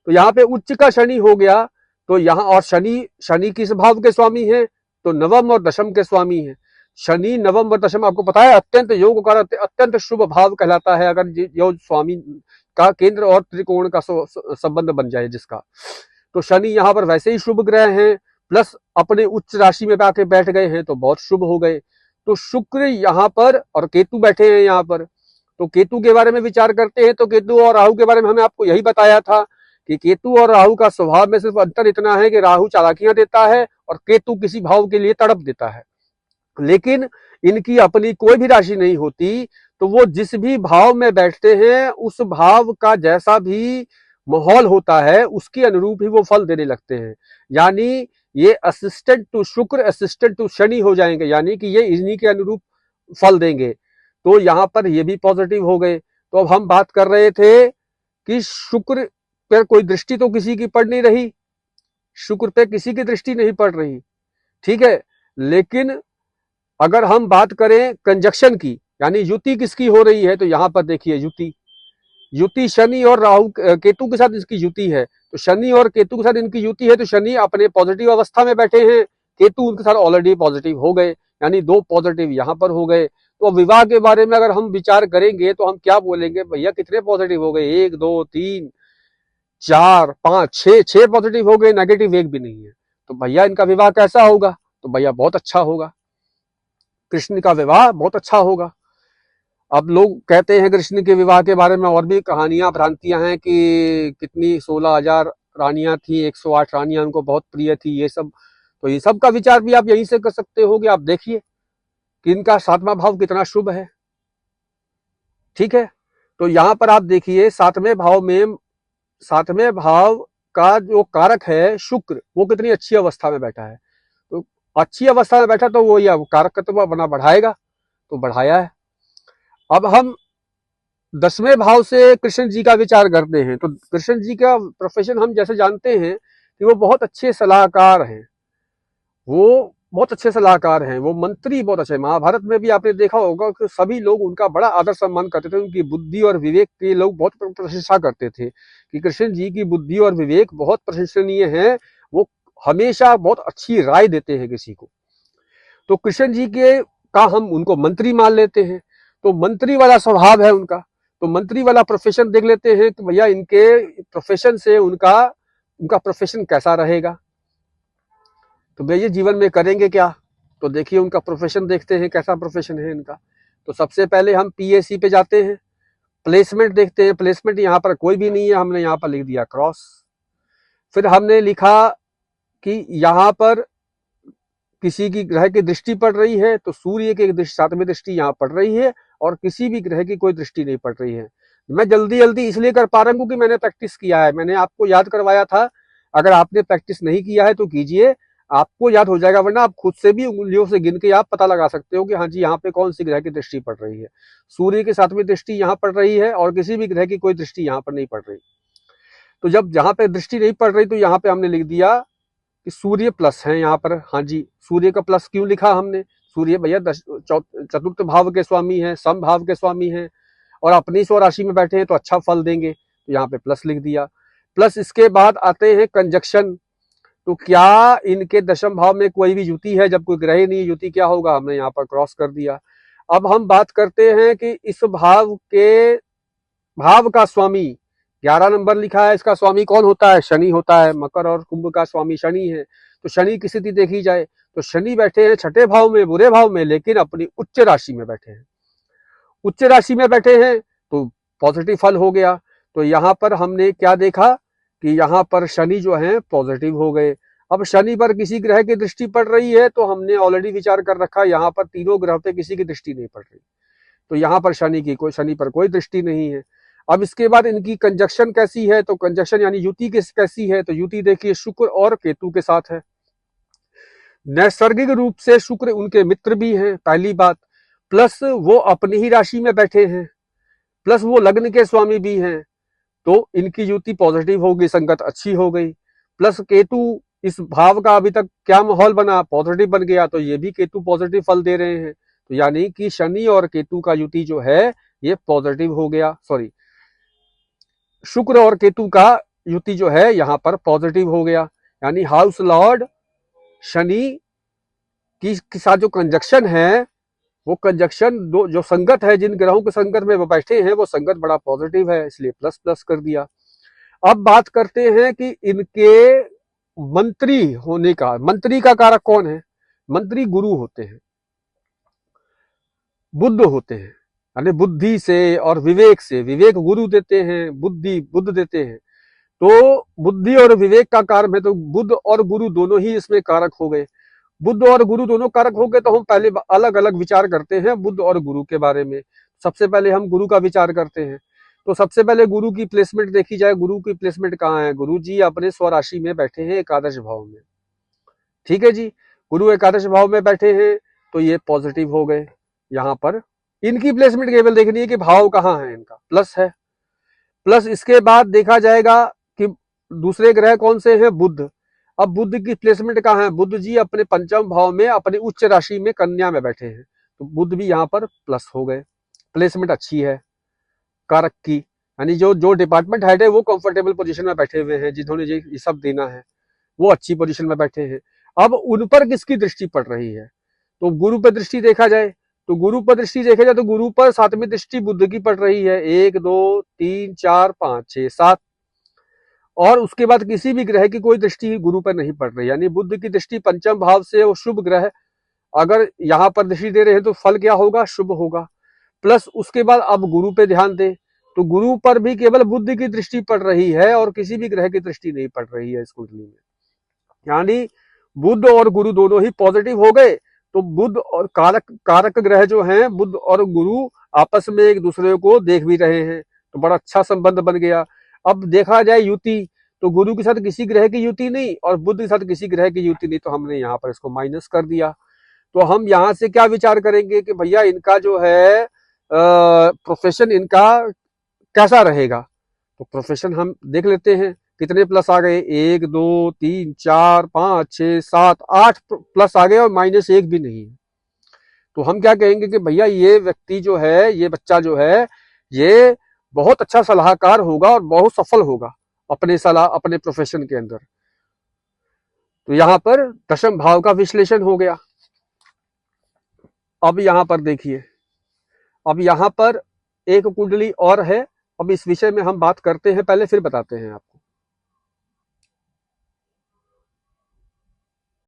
तो यहाँ पे उच्च का शनि हो गया, तो यहाँ और शनि किस भाव के स्वामी है, तो नवम और दशम के स्वामी है। शनि नवम और दशम आपको पता है अत्यंत योग का अत्यंत शुभ भाव कहलाता है, अगर योग स्वामी का केंद्र और त्रिकोण का संबंध बन जाए जिसका। तो शनि यहाँ पर वैसे ही शुभ ग्रह हैं, प्लस अपने उच्च राशि में आके बैठ गए हैं तो बहुत शुभ हो गए। तो शुक्र यहाँ पर और केतु बैठे हैं यहाँ पर। तो केतु के बारे में विचार करते हैं तो केतु और राहु के बारे में हमने आपको यही बताया था कि केतु और राहु का स्वभाव में सिर्फ अंतर इतना है कि राहु चालाकियां देता है और केतु किसी भाव के लिए तड़प देता है। लेकिन इनकी अपनी कोई भी राशि नहीं होती, तो वो जिस भी भाव में बैठते हैं उस भाव का जैसा भी माहौल होता है उसके अनुरूप ही वो फल देने लगते हैं। यानी ये असिस्टेंट टू शुक्र, असिस्टेंट टू शनि हो जाएंगे, यानी कि ये इन्हीं के अनुरूप फल देंगे। तो यहाँ पर ये भी पॉजिटिव हो गए। तो अब हम बात कर रहे थे कि शुक्र पर कोई दृष्टि तो किसी की पड़ नहीं रही, शुक्र पे किसी की दृष्टि नहीं पड़ रही, ठीक है। लेकिन अगर हम बात करें कंजक्शन की, यानी युति किसकी हो रही है, तो यहाँ पर देखिए युति शनि और राहु केतु के साथ इसकी युति है। तो शनि और केतु के साथ इनकी युति है, तो शनि अपने पॉजिटिव अवस्था में बैठे हैं, केतु उनके साथ ऑलरेडी पॉजिटिव हो गए, यानी 2 पॉजिटिव यहाँ पर हो गए। तो विवाह के बारे में अगर हम विचार करेंगे तो हम क्या बोलेंगे, भैया कितने पॉजिटिव हो गए, 1, 2, 3, 4, 5, 6 पॉजिटिव हो गए, नेगेटिव एक भी नहीं है। तो भैया इनका विवाह कैसा होगा, तो भैया बहुत अच्छा होगा, कृष्ण का विवाह बहुत अच्छा होगा। अब लोग कहते हैं कृष्ण के विवाह के बारे में और भी कहानियां भ्रांतियां हैं कि कितनी 16,000 रानियां थी, 108 रानियां उनको बहुत प्रिय थी, ये सब। तो ये सब का विचार भी आप यहीं से कर सकते हो कि आप देखिए कि इनका 7वां भाव कितना शुभ है, ठीक है। तो यहां पर आप देखिए 7वें भाव का जो कारक है शुक्र, वो कितनी अच्छी अवस्था में बैठा है। तो अच्छी अवस्था में बैठा तो वो या कारक तो बना बढ़ाएगा, तो बढ़ाया है। अब हम 10वें भाव से कृष्ण जी का विचार करते हैं। तो कृष्ण जी का प्रोफेशन हम जैसे जानते हैं कि वो बहुत अच्छे सलाहकार हैं, वो बहुत अच्छे सलाहकार हैं, वो मंत्री बहुत अच्छे। महाभारत में भी आपने देखा होगा कि सभी लोग उनका बड़ा आदर सम्मान करते थे, उनकी बुद्धि और विवेक के लोग बहुत प्रशंसा करते थे कि कृष्ण जी की बुद्धि और विवेक बहुत प्रशंसनीय है, वो हमेशा बहुत अच्छी राय देते हैं किसी को। तो कृष्ण जी के का हम उनको मंत्री मान लेते हैं, तो मंत्री वाला स्वभाव है उनका। तो मंत्री वाला प्रोफेशन देख लेते हैं कि भैया इनके प्रोफेशन से उनका प्रोफेशन कैसा रहेगा, तो भैया जीवन में करेंगे क्या। तो देखिए उनका प्रोफेशन देखते हैं कैसा प्रोफेशन है इनका। तो सबसे पहले हम पीएससी पे जाते हैं, प्लेसमेंट देखते हैं। प्लेसमेंट यहाँ पर कोई भी नहीं है, हमने यहाँ पर लिख दिया क्रॉस। फिर हमने लिखा कि यहाँ पर किसी की ग्रह की दृष्टि पड़ रही है, तो सूर्य की 7वीं दृष्टि यहाँ पड़ रही है और किसी भी ग्रह की कोई दृष्टि नहीं पड़ रही है। मैं जल्दी जल्दी इसलिए कर पा रहा हूँ क्योंकि मैंने प्रैक्टिस किया है, मैंने आपको याद करवाया था। अगर आपने प्रैक्टिस नहीं किया है तो कीजिए, आपको याद हो जाएगा, वरना आप खुद से भी उंगलियों से गिन के आप पता लगा सकते हो कि हाँ जी यहाँ पे कौन सी ग्रह की दृष्टि पड़ रही है। सूर्य की 7वीं दृष्टि यहाँ पड़ रही है और किसी भी ग्रह की कोई दृष्टि यहाँ पर नहीं पड़ रही। तो जब जहाँ पे दृष्टि नहीं पड़ रही तो यहाँ पे हमने लिख दिया कि सूर्य प्लस है यहाँ पर। हाँ जी, सूर्य का प्लस क्यों लिखा हमने, सूर्य भैया 4th भाव के स्वामी है, सम भाव के स्वामी है और अपनी स्वराशि में बैठे हैं तो अच्छा फल देंगे, तो यहाँ पे प्लस लिख दिया। प्लस इसके बाद आते हैं कंजक्शन। तो क्या इनके 10म भाव में कोई भी युति है, जब कोई ग्रह ही नहीं युति क्या होगा, हमने यहाँ पर क्रॉस कर दिया। अब हम बात करते हैं कि इस भाव के भाव का स्वामी 11 नंबर लिखा है, इसका स्वामी कौन होता है, शनि होता है। मकर और कुंभ का स्वामी शनि है। तो शनि की स्थिति देखी जाए तो शनि बैठे हैं 6ठे भाव में, बुरे भाव में, लेकिन अपनी उच्च राशि में बैठे हैं। उच्च राशि में बैठे हैं तो पॉजिटिव फल हो गया। तो यहाँ पर हमने क्या देखा कि यहाँ पर शनि जो है पॉजिटिव हो गए। अब शनि पर किसी ग्रह की दृष्टि पड़ रही है तो हमने ऑलरेडी विचार कर रखा, यहाँ पर तीनों ग्रह पे किसी की दृष्टि नहीं पड़ रही, तो यहाँ पर शनि पर कोई दृष्टि नहीं है। अब इसके बाद इनकी कंजक्शन कैसी है, तो कंजक्शन यानी युति कैसी है, तो युति देखिए शुक्र और केतु के साथ है। नैसर्गिक रूप से शुक्र उनके मित्र भी हैं, पहली बात, प्लस वो अपनी ही राशि में बैठे हैं, प्लस वो लग्न के स्वामी भी हैं, तो इनकी युति पॉजिटिव होगी, संगत अच्छी हो गई। प्लस केतु, इस भाव का अभी तक क्या माहौल बना, पॉजिटिव बन गया, तो ये भी केतु पॉजिटिव फल दे रहे हैं। तो यानी कि शनि और केतु का युति जो है ये पॉजिटिव हो गया, सॉरी, शुक्र और केतु का युति जो है यहां पर पॉजिटिव हो गया। यानी हाउस लॉर्ड शनि की साथ जो कंजक्शन है, वो कंजक्शन दो जो संगत है, जिन ग्रहों के संगत में वो बैठे हैं, वो संगत बड़ा पॉजिटिव है, इसलिए प्लस प्लस कर दिया। अब बात करते हैं कि इनके मंत्री होने का, मंत्री का कारक कौन है? मंत्री गुरु होते हैं, बुद्ध होते हैं, यानी बुद्धि से और विवेक से, विवेक गुरु देते हैं, बुद्धि बुद्ध देते हैं। तो बुद्धि और विवेक का कारक है, तो बुद्ध और गुरु दोनों ही इसमें कारक हो गए। बुद्ध और गुरु दोनों कारक हो गए, तो हम पहले अलग अलग विचार करते हैं बुद्ध और गुरु के बारे में। सबसे पहले हम गुरु का विचार करते हैं। तो सबसे पहले गुरु की प्लेसमेंट देखी जाए। गुरु की प्लेसमेंट कहाँ है? गुरु जी अपने स्वराशि में बैठे हैं, एकादश भाव में। ठीक है जी, गुरु एकादश भाव में बैठे हैं, तो ये पॉजिटिव हो गए। यहाँ पर इनकी प्लेसमेंट केवल देखनी है कि भाव कहाँ है, इनका प्लस है। प्लस इसके बाद देखा जाएगा कि दूसरे ग्रह कौन से हैं? बुध। अब बुध की प्लेसमेंट कहाँ है? बुध जी अपने पंचम भाव में, अपनी उच्च राशि में कन्या में बैठे हैं, तो बुध भी यहाँ पर प्लस हो गए। प्लेसमेंट अच्छी है कारक की, यानी जो जो डिपार्टमेंट हेड है वो कंफर्टेबल पोजीशन में बैठे हुए हैं, जिन्होंने ये सब देना है वो अच्छी पोजीशन में बैठे हैं। अब उन पर किसकी दृष्टि पड़ रही है? तो गुरु पर दृष्टि देखा जाए, तो गुरु पर दृष्टि देखा जाए तो गुरु पर सातवीं दृष्टि बुध की पड़ रही है। 1 2 3 4 5 6 7, और उसके बाद किसी भी ग्रह की कोई दृष्टि गुरु पर नहीं पड़ रही, यानी बुध की दृष्टि पंचम भाव से, वो शुभ ग्रह अगर यहाँ पर दृष्टि दे रहे हैं तो फल क्या होगा? शुभ होगा। प्लस उसके बाद अब गुरु पे ध्यान दें, तो गुरु पर भी केवल बुध की दृष्टि पड़ रही है और किसी भी ग्रह की दृष्टि नहीं पड़ रही है इस कुंडली में, यानी बुध और गुरु दोनों ही पॉजिटिव हो गए। तो बुध और कारक ग्रह जो हैं, बुध और गुरु आपस में एक दूसरे को देख भी रहे हैं, तो बड़ा अच्छा संबंध बन गया। अब देखा जाए युति, तो गुरु के साथ किसी ग्रह की युति नहीं और बुध के साथ किसी ग्रह की युति नहीं, तो हमने यहाँ पर इसको माइनस कर दिया। तो हम यहाँ से क्या विचार करेंगे कि भैया इनका जो है प्रोफेशन इनका कैसा रहेगा? तो प्रोफेशन हम देख लेते हैं कितने प्लस आ गए। 1 2 3 4 5 6 7 8 प्लस आ गए और -1 भी नहीं है। तो हम क्या कहेंगे कि भैया ये व्यक्ति जो है, ये बच्चा जो है, ये बहुत अच्छा सलाहकार होगा और बहुत सफल होगा अपने प्रोफेशन के अंदर। तो यहाँ पर दशम भाव का विश्लेषण हो गया। अब यहाँ पर देखिए, अब यहाँ पर एक कुंडली और है। अब इस विषय में हम बात करते हैं पहले, फिर बताते हैं आपको।